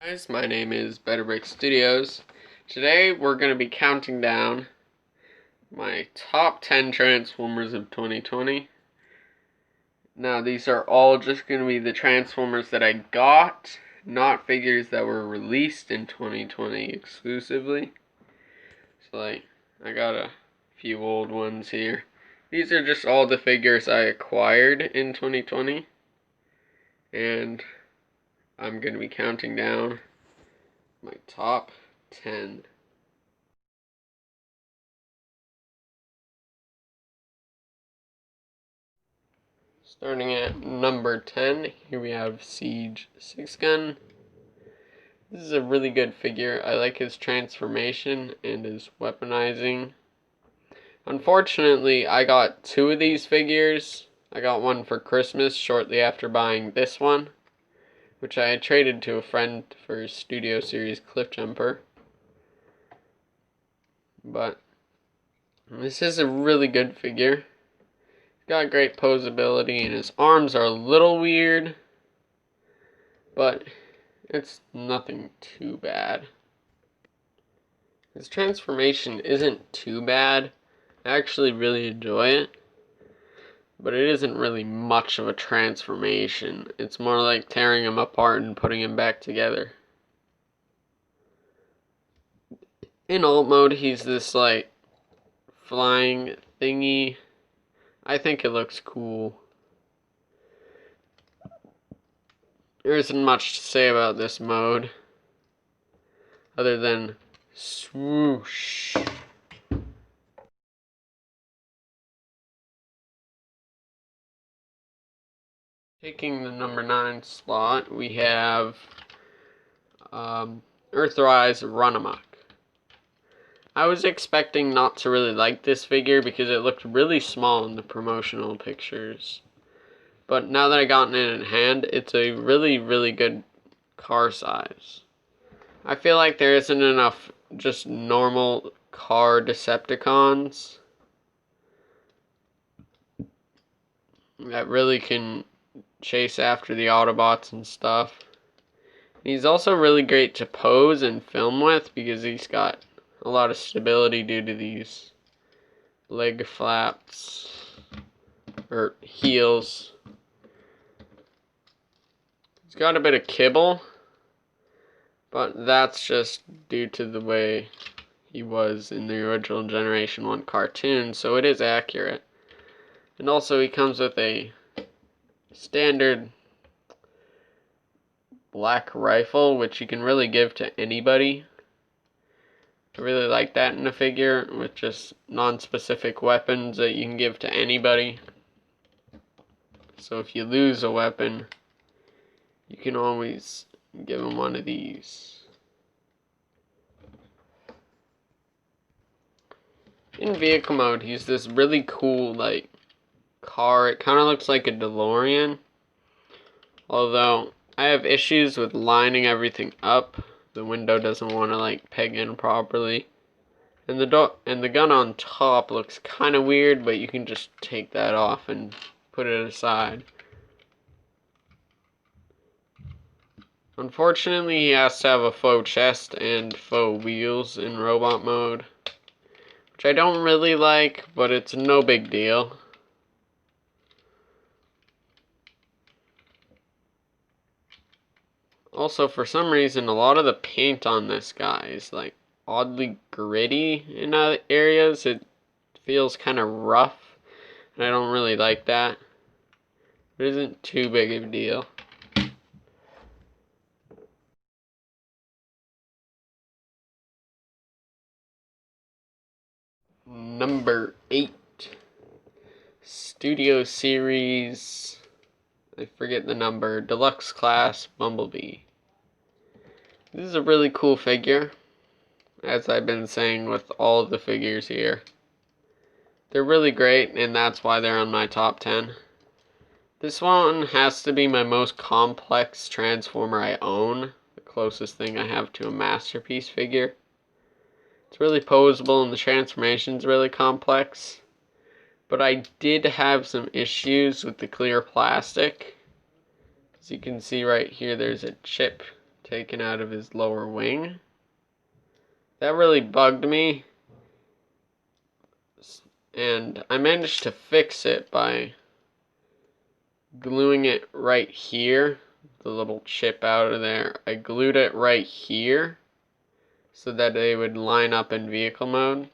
Guys, my name is BetterBrick Studios. Today we're going to be counting down my top 10 Transformers of 2020. Now these are all just going to be the Transformers that I got, not figures that were released in 2020 exclusively. So I got a few old ones here. These are just all the figures I acquired in 2020. And I'm going to be counting down my top 10. Starting at number 10, here we have Siege 6-Gun. This is a really good figure. I like his transformation and his weaponizing. Unfortunately, I got two of these figures. I got one for Christmas shortly after buying this one, which I had traded to a friend for his Studio Series Cliffjumper. But this is a really good figure. He's got great posability, and his arms are a little weird, but it's nothing too bad. His transformation isn't too bad. I actually really enjoy it. But it isn't really much of a transformation. It's more like tearing him apart and putting him back together. In alt mode, he's this like flying thingy. I think it looks cool. There isn't much to say about this mode other than swoosh. Taking the number 9 slot, we have Earthrise Run Amok. I was expecting not to really like this figure because it looked really small in the promotional pictures. But now that I gotten it in hand, it's a really, really good car size. I feel like there isn't enough just normal car Decepticons that really can chase after the Autobots and stuff. He's also really great to pose and film with because he's got a lot of stability due to these leg flaps or heels. He's got a bit of kibble, but that's just due to the way he was in the original Generation 1 cartoon, so it is accurate. And also he comes with a standard black rifle, which you can really give to anybody. I really like that in a figure, with just non-specific weapons that you can give to anybody. So if you lose a weapon, you can always give him one of these. In vehicle mode, he's this really cool, like, car. It kind of looks like a DeLorean. Although, I have issues with lining everything up. The window doesn't want to, like, peg in properly. And the gun on top looks kind of weird, but you can just take that off and put it aside. Unfortunately, he has to have a faux chest and faux wheels in robot mode, which I don't really like, but it's no big deal. Also, for some reason, a lot of the paint on this guy is like oddly gritty in other areas. It feels kind of rough, and I don't really like that. It isn't too big of a deal. Number 8, Studio Series, I forget the number, Deluxe Class Bumblebee. This is a really cool figure, as I've been saying with all of the figures here. They're really great, and that's why they're on my top 10. This one has to be my most complex Transformer I own, the closest thing I have to a masterpiece figure. It's really poseable and the transformation's really complex. But I did have some issues with the clear plastic. As you can see right here, there's a chip taken out of his lower wing. That really bugged me, and I managed to fix it by gluing it right here, the little chip out of there. I glued it right here so that they would line up in vehicle mode.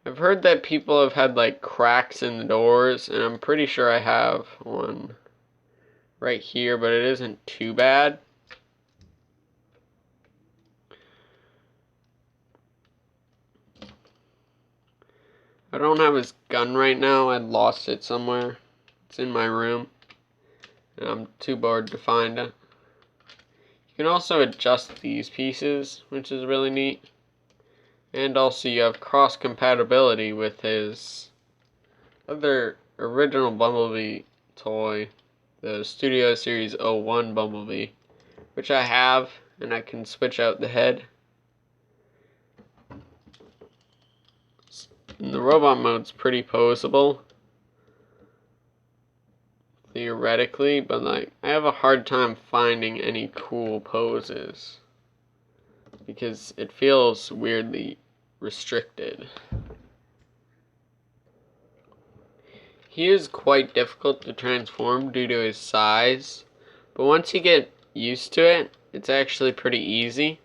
I've heard that people have had like cracks in the doors, and I'm pretty sure I have one right here, but it isn't too bad. I don't have his gun right now. I lost it somewhere. It's in my room, and I'm too bored to find it. You can also adjust these pieces, which is really neat. And also you have cross compatibility with his other original Bumblebee toy, the Studio Series 01 Bumblebee, which I have, and I can switch out the head. And the robot mode's pretty posable, theoretically, but like I have a hard time finding any cool poses because it feels weirdly restricted. He is quite difficult to transform due to his size, but once you get used to it, it's actually pretty easy.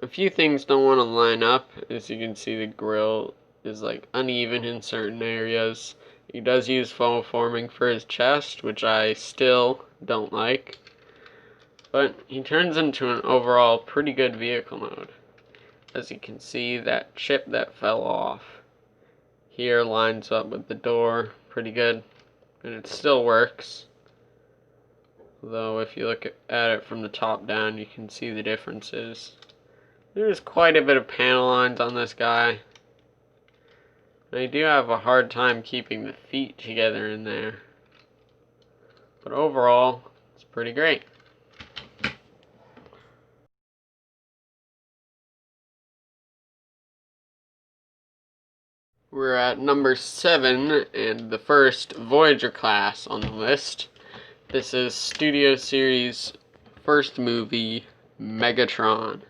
A few things don't want to line up. As you can see, the grill is like uneven in certain areas. He does use foam forming for his chest, which I still don't like. But he turns into an overall pretty good vehicle mode. As you can see, that chip that fell off here lines up with the door pretty good, and it still works. Though if you look at it from the top down, you can see the differences. There's quite a bit of panel lines on this guy. And I do have a hard time keeping the feet together in there. But overall, it's pretty great. We're at number 7 and the first Voyager class on the list. This is Studio Series' first movie, Megatron.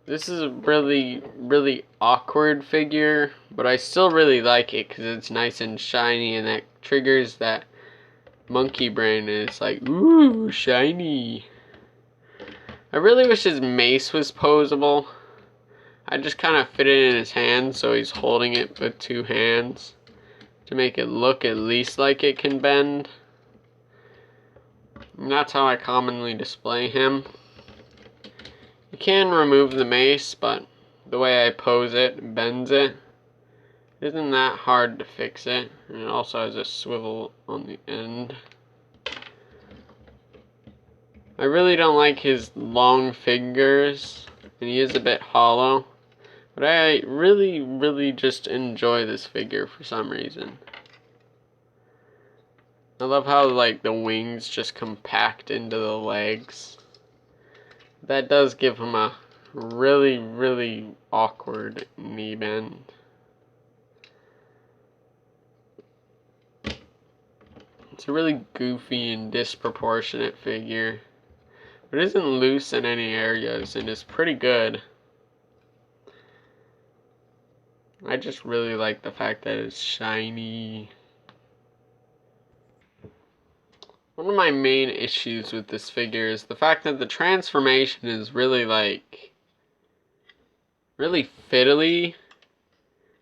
This is a really awkward figure, but I still really like it because it's nice and shiny, and that triggers that monkey brain, and it's like, ooh, shiny. I really wish his mace was posable. I just kind of fit it in his hand, so he's holding it with 2 hands to make it look at least like it can bend. And that's how I commonly display him. You can remove the mace, but the way I pose it bends it. It isn't that hard to fix it, and it also has a swivel on the end. I really don't like his long fingers, and he is a bit hollow, but I really just enjoy this figure for some reason. I love how like the wings just compact into the legs. That does give him a really awkward knee bend. It's a really goofy and disproportionate figure, but it isn't loose in any areas and is pretty good. I just really like the fact that it's shiny. One of my main issues with this figure is the fact that the transformation is really fiddly.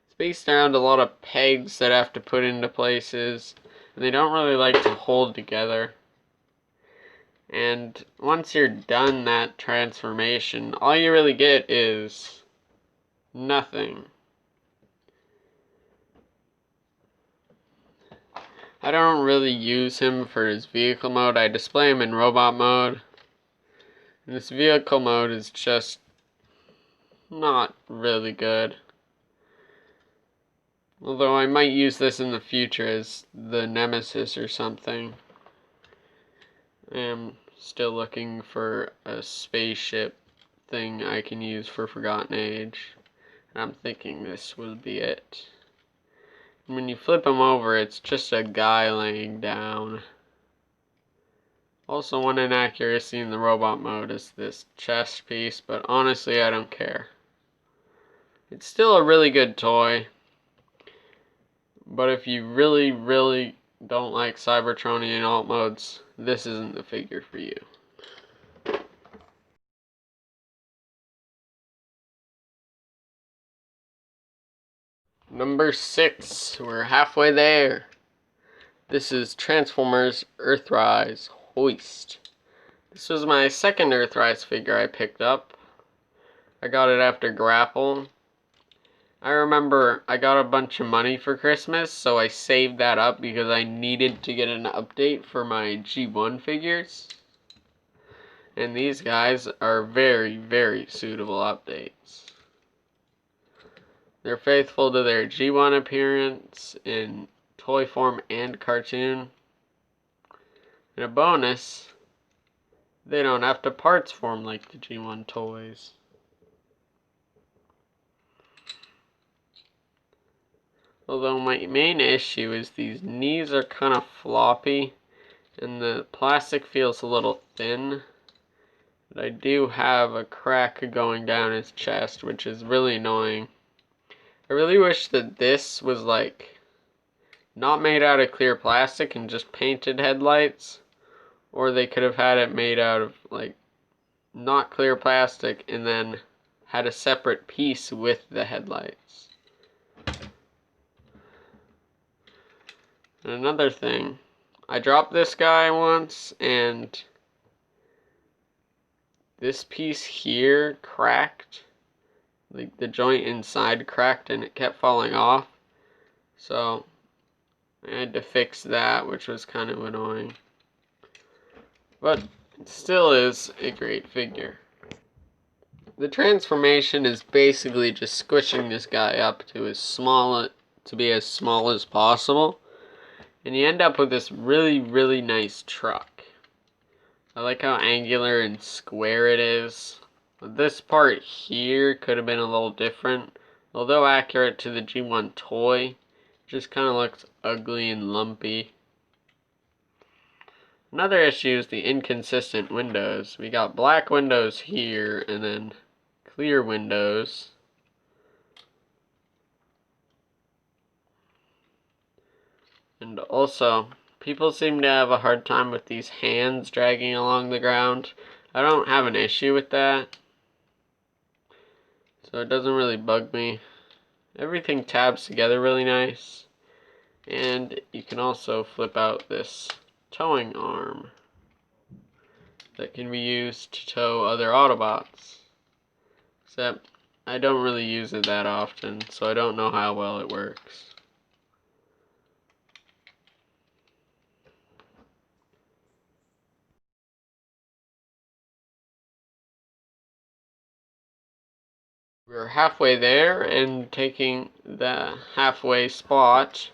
It's based around a lot of pegs that have to put into places, and they don't really like to hold together. And once you're done that transformation, all you really get is nothing. I don't really use him for his vehicle mode. I display him in robot mode. And this vehicle mode is just not really good. Although I might use this in the future as the Nemesis or something. I am still looking for a spaceship thing I can use for Forgotten Age. And I'm thinking this will be it. when you flip him over, it's just a guy laying down. Also, one inaccuracy in the robot mode is this chest piece, but honestly, I don't care. It's still a really good toy, but if you really, really don't like Cybertronian alt modes, this isn't the figure for you. NumberSix, we're halfway there. This is Transformers Earthrise Hoist. This was my second Earthrise figure I picked up. I got it after Grapple. I remember I got a bunch of money for Christmas, so I saved that up because I needed to get an update for my G1 figures. And these guys are very, very suitable updates. They're faithful to their G1 appearance in toy form and cartoon. And a bonus, they don't have to parts form like the G1 toys. Although my main issue is these knees are kind of floppy and the plastic feels a little thin. But I do have a crack going down his chest, which is really annoying. I really wish that this was like not made out of clear plastic and just painted headlights, or they could have had it made out of like not clear plastic and then had a separate piece with the headlights. And another thing, I dropped this guy once and this piece here cracked, like the joint inside cracked and it kept falling off, so I had to fix that, which was kind of annoying, but it still is a great figure. The transformation is basically just squishing this guy up to be as small as possible, and you end up with this really, really nice truck. I like how angular and square it is. This part here could have been a little different. Although accurate to the G1 toy, it just kind of looks ugly and lumpy. Another issue is the inconsistent windows. We got black windows here and then clear windows. And also, people seem to have a hard time with these hands dragging along the ground. I don't have an issue with that, so it doesn't really bug me. Everything tabs together really nice. And you can also flip out this towing arm that can be used to tow other Autobots. Except, I don't really use it that often, so I don't know how well it works. We're halfway there, and taking the halfway spot,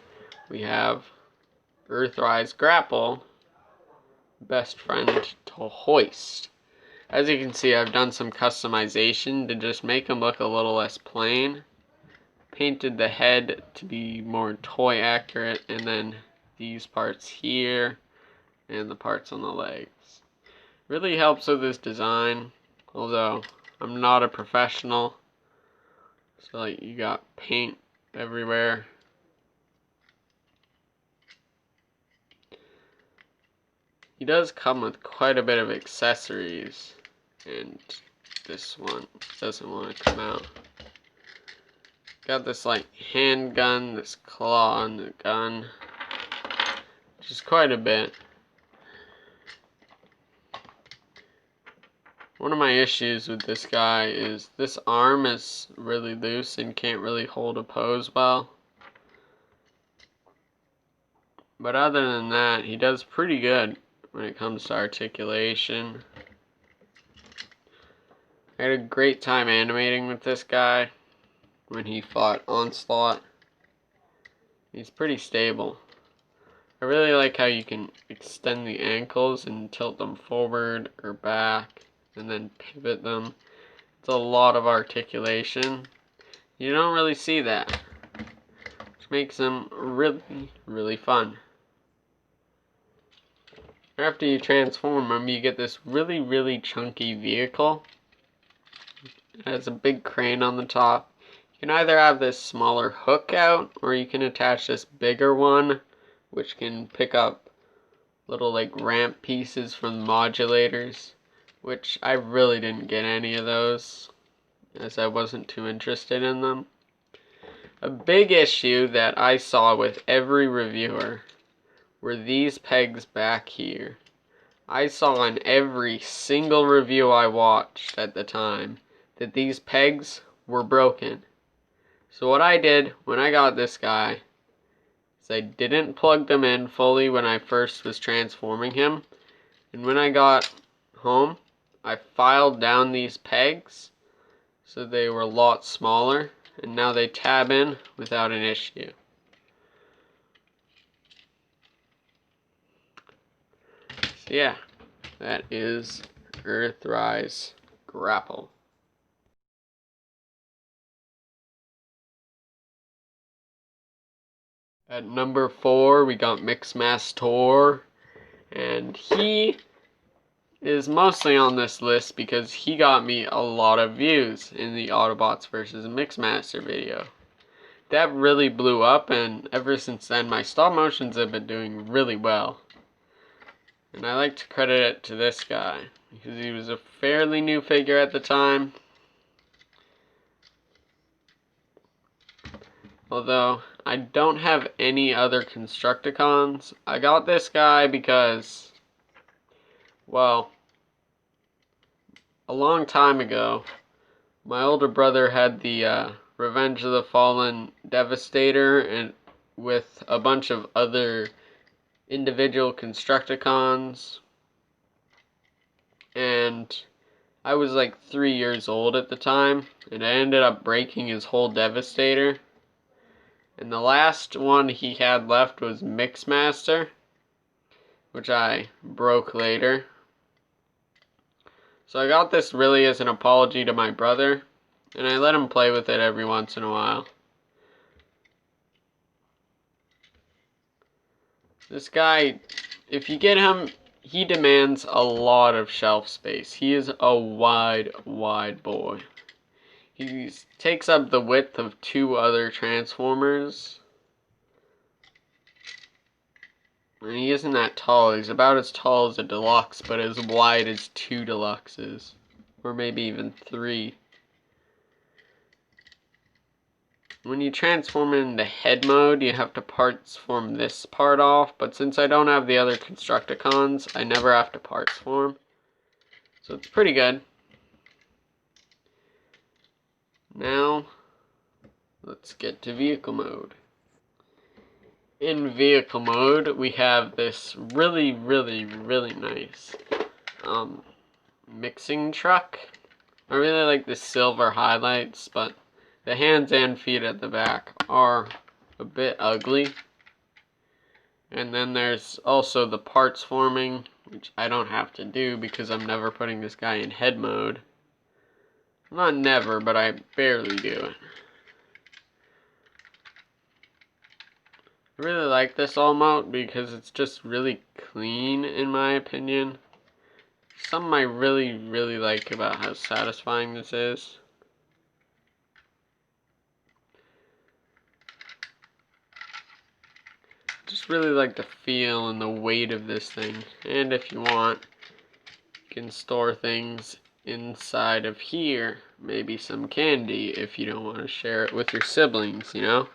we have Earthrise Grapple, best friend to Hoist. As you can see, I've done some customization to just make him look a little less plain. Painted the head to be more toy accurate, and then these parts here, and the parts on the legs. Really helps with this design, although I'm not a professional. So like you got paint everywhere. He does come with quite a bit of accessories, and this one doesn't want to come out. Got this like handgun, this claw on the gun, which is quite a bit. One of my issues with this guy is this arm is really loose and can't really hold a pose well. But other than that, he does pretty good when it comes to articulation. I had a great time animating with this guy when he fought Onslaught. He's pretty stable. I really like how you can extend the ankles and tilt them forward or back and then pivot them. It's a lot of articulation. You don't really see that, which which makes them really fun. After you transform them, you get this really chunky vehicle. It has a big crane on the top. You can either have this smaller hook out, or you can attach this bigger one, which can pick up little like ramp pieces from the modulators, which I really didn't get any of those, as I wasn't too interested in them. A big issue that I saw with every reviewer were these pegs back here. I saw in every single review I watched at the time that these pegs were broken. So what I did when I got this guy is I didn't plug them in fully when I first was transforming him. And when I got home, I filed down these pegs so they were a lot smaller, and now they tab in without an issue. So yeah, that is Earthrise Grapple. At number 4, we got Mixmaster, and he is mostly on this list because he got me a lot of views in the Autobots versus Mixmaster video. That really blew up, and ever since then my stop motions have been doing really well. And I like to credit it to this guy, because he was a fairly new figure at the time. Although I don't have any other Constructicons. I got this guy because, well, a long time ago, my older brother had the Revenge of the Fallen Devastator, and with a bunch of other individual Constructicons, and I was like 3 years old at the time, and I ended up breaking his whole Devastator. And the last one he had left was Mixmaster, which I broke later. So I got this really as an apology to my brother, and I let him play with it every once in a while. This guy, if you get him, he demands a lot of shelf space. He is a wide boy. He takes up the width of 2 other Transformers. And he isn't that tall. He's about as tall as a deluxe, but as wide as 2 deluxes. Or maybe even 3. When you transform into head mode, you have to parts form this part off. But since I don't have the other Constructicons, I never have to parts form. So it's pretty good. Now, let's get to vehicle mode. In vehicle mode, we have this really nice mixing truck. I really like the silver highlights, but the hands and feet at the back are a bit ugly. And then there's also the parts forming, which I don't have to do because I'm never putting this guy in head mode. Not never, but I barely do it. I really like this all mode because it's just really clean in my opinion. Something I really like about how satisfying this is. Just really like the feel and the weight of this thing. And if you want, you can store things inside of here. Maybe some candy if you don't want to share it with your siblings, you know?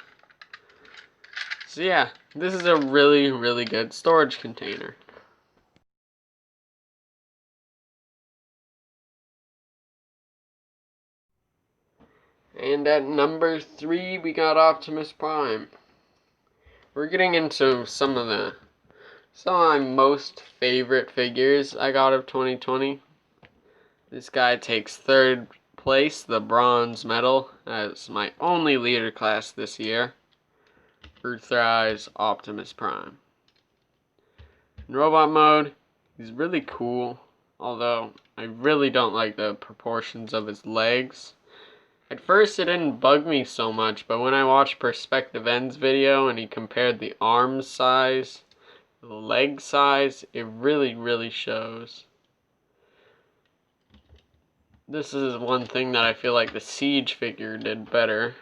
So yeah, this is a really good storage container. And at number 3, we got Optimus Prime. We're getting into some of my most favorite figures I got of 2020. This guy takes 3rd place, the bronze medal, as my only leader class this year. Earthrise Optimus Prime. In robot mode, he's really cool, although I really don't like the proportions of his legs. At first it didn't bug me so much, but when I watched Perspective End's video and he compared the arm size, the leg size, it really shows. This is one thing that I feel like the Siege figure did better.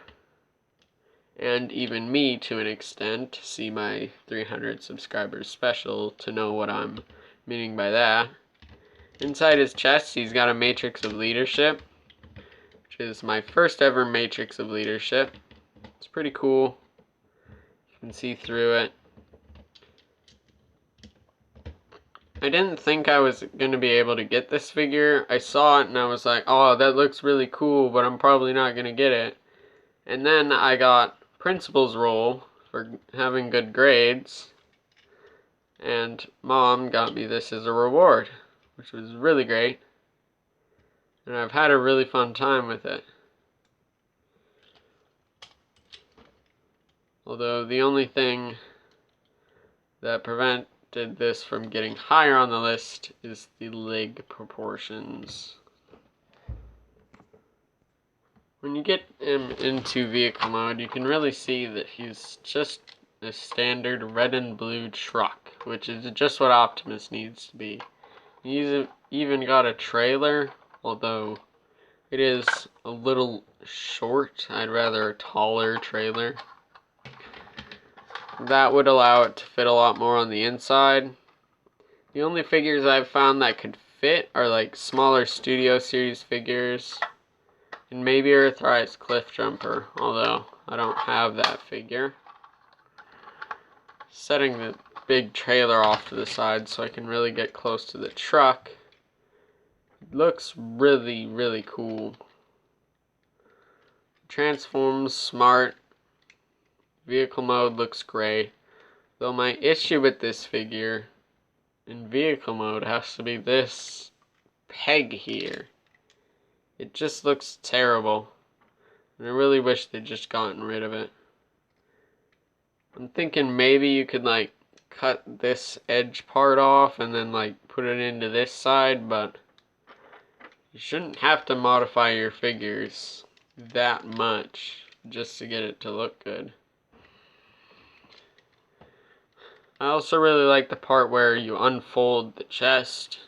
And even me, to an extent, see my 300 subscribers special to know what I'm meaning by that. Inside his chest, he's got a Matrix of Leadership, which is my first ever Matrix of Leadership. It's pretty cool. You can see through it. I didn't think I was going to be able to get this figure. I saw it and I was like, oh, that looks really cool, but I'm probably not going to get it. And then I got Principal's Roll for having good grades. And Mom got me this as a reward, which was really great. And I've had a really fun time with it. Although the only thing that prevented this from getting higher on the list is the leg proportions. When you get him into vehicle mode, you can really see that he's just a standard red and blue truck, which is just what Optimus needs to be. He's even got a trailer, although it is a little short. I'd rather a taller trailer. That would allow it to fit a lot more on the inside. The only figures I've found that could fit are like smaller Studio Series figures and maybe Earthrise Cliff Jumper, although I don't have that figure. Setting the big trailer off to the side so I can really get close to the truck. It looks really cool. Transforms smart. Vehicle mode looks great. Though my issue with this figure in vehicle mode has to be this peg here. It just looks terrible. And I really wish they'd just gotten rid of it. I'm thinking maybe you could like cut this edge part off and then like put it into this side, but you shouldn't have to modify your figures that much just to get it to look good. I also really like the part where you unfold the chest.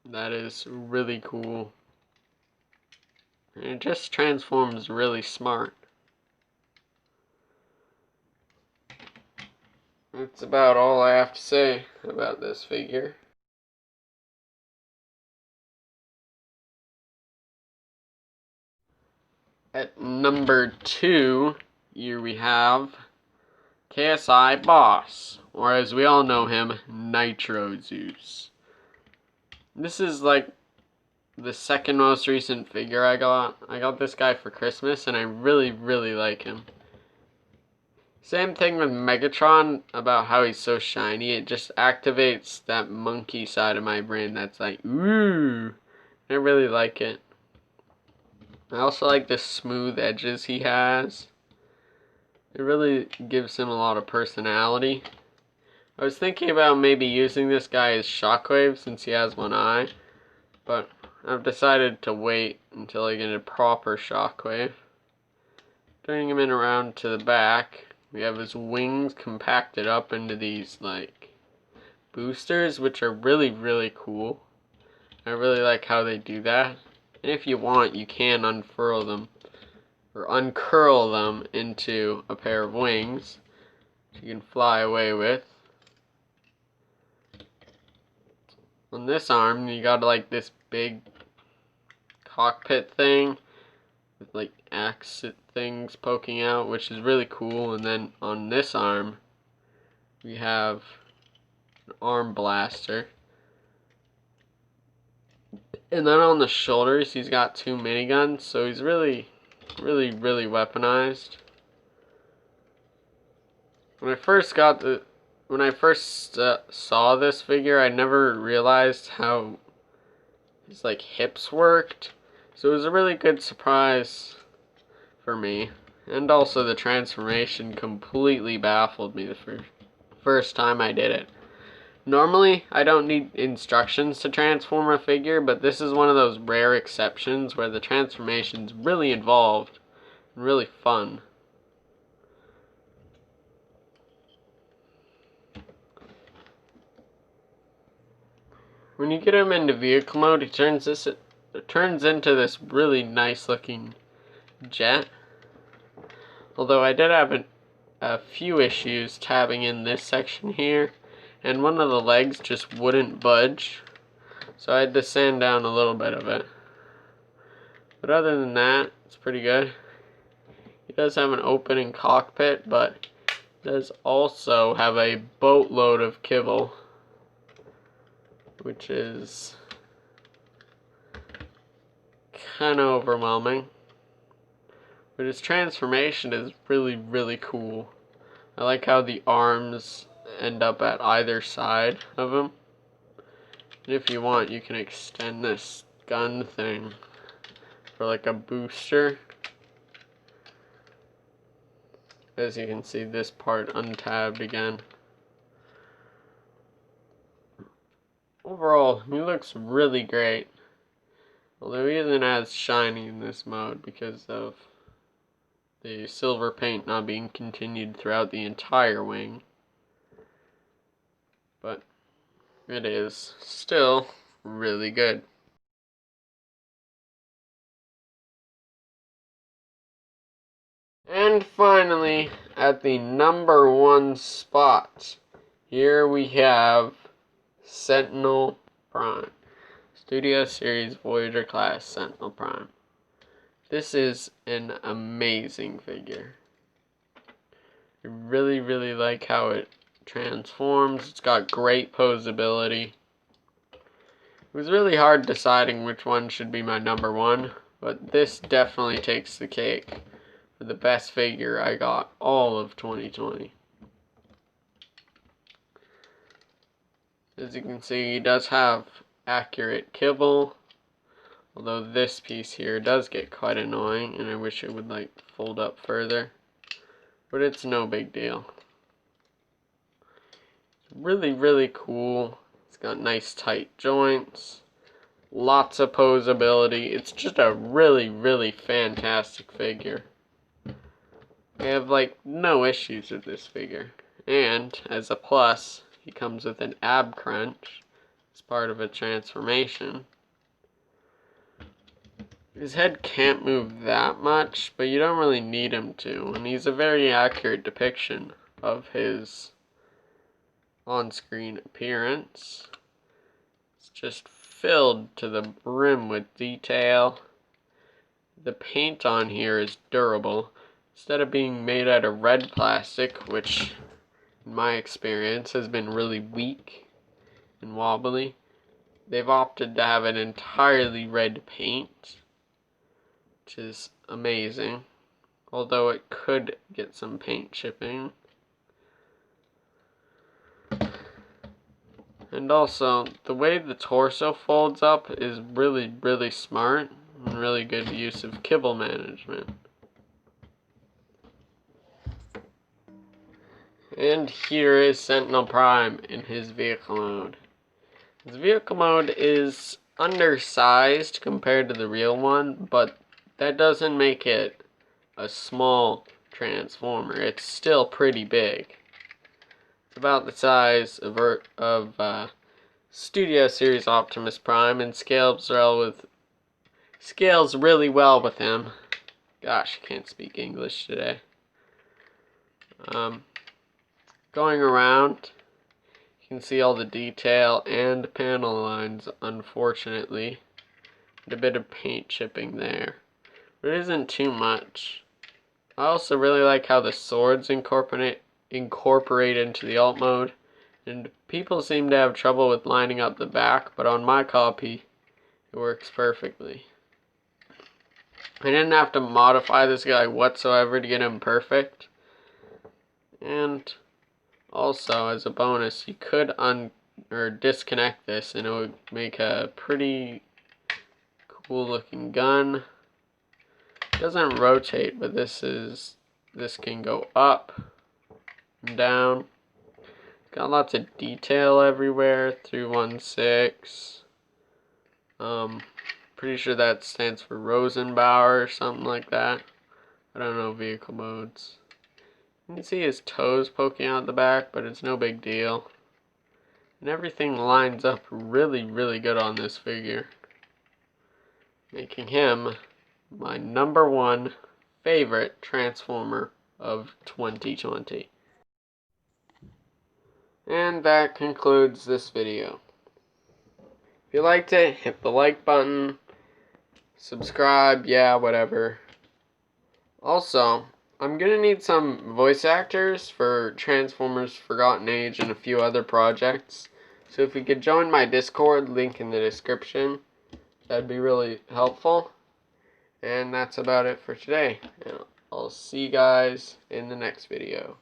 That is really cool. And it just transforms really smart. That's about all I have to say about this figure. At number 2, here we have KSI Boss, or as we all know him, Nitro Zeus. This is like the second most recent figure I got. I got this guy for Christmas and I really like him. Same thing with Megatron about how he's so shiny. It just activates that monkey side of my brain that's like, ooh. I really like it. I also like the smooth edges he has. It really gives him a lot of personality. I was thinking about maybe using this guy as Shockwave since he has one eye, but I've decided to wait until I get a proper Shockwave. Turning him in around to the back, we have his wings compacted up into these like boosters, which are really cool. I really like how they do that. And if you want, you can unfurl them or uncurl them into a pair of wings that you can fly away with. On this arm, you got like this big cockpit thing with like axe things poking out, which is really cool. And then on this arm, we have an arm blaster. And then on the shoulders, he's got 2 miniguns, so he's really weaponized. When I first saw this figure, I never realized how his like hips worked. So it was a really good surprise for me. And also the transformation completely baffled me the first time I did it. Normally, I don't need instructions to transform a figure, but this is one of those rare exceptions where the transformation's really involved and really fun. When you get him into vehicle mode, it turns into this really nice looking jet. Although I did have a few issues tabbing in this section here, and one of the legs just wouldn't budge, so I had to sand down a little bit of it. But other than that, it's pretty good. He does have an opening cockpit, but he does also have a boatload of kibble, which is kind of overwhelming. But his transformation is really, really cool. I like how the arms end up at either side of him. And if you want, you can extend this gun thing for like a booster. As you can see, this part untabbed again. Overall, he looks really great. Although he isn't as shiny in this mode because of the silver paint not being continued throughout the entire wing. But it is still really good. And finally, at the number 1 spot, here we have Sentinel Prime. Studio Series Voyager Class Sentinel Prime. This is an amazing figure. I really, really like how it transforms. It's got great posability. It was really hard deciding which one should be my number 1, but this definitely takes the cake for the best figure I got all of 2020. As you can see, he does have accurate kibble, although this piece here does get quite annoying and I wish it would like fold up further, but it's no big deal. It's really, really cool. It's got nice tight joints, lots of posability. It's just a really, really fantastic figure. I have like no issues with this figure. And as a plus, he comes with an ab crunch as part of a transformation. His head can't move that much, but you don't really need him to, and he's a very accurate depiction of his on-screen appearance. It's just filled to the brim with detail. The paint on here is durable. Instead of being made out of red plastic, which in my experience has been really weak and wobbly, they've opted to have an entirely red paint, which is amazing, although it could get some paint chipping. And also, the way the torso folds up is really, really smart and really good use of kibble management. And here is Sentinel Prime in his vehicle mode. His vehicle mode is undersized compared to the real one, but that doesn't make it a small transformer. It's still pretty big. It's about the size of Studio Series Optimus Prime and scales really well with him. Gosh, I can't speak English today. Going around, you can see all the detail and panel lines, unfortunately. And a bit of paint chipping there. But it isn't too much. I also really like how the swords incorporate into the alt mode. And people seem to have trouble with lining up the back, but on my copy, it works perfectly. I didn't have to modify this guy whatsoever to get him perfect. And also, as a bonus, you could disconnect this and it would make a pretty cool looking gun. It doesn't rotate, but this can go up and down. Got lots of detail everywhere. 316. Pretty sure that stands for Rosenbauer or something like that. I don't know vehicle modes. You can see his toes poking out the back, but it's no big deal. And everything lines up really, really good on this figure, making him my #1 favorite Transformer of 2020. And that concludes this video. If you liked it, hit the like button, subscribe, yeah, whatever. Also, I'm gonna need some voice actors for Transformers Forgotten Age and a few other projects. So if you could join my Discord, link in the description, that'd be really helpful. And that's about it for today. And I'll see you guys in the next video.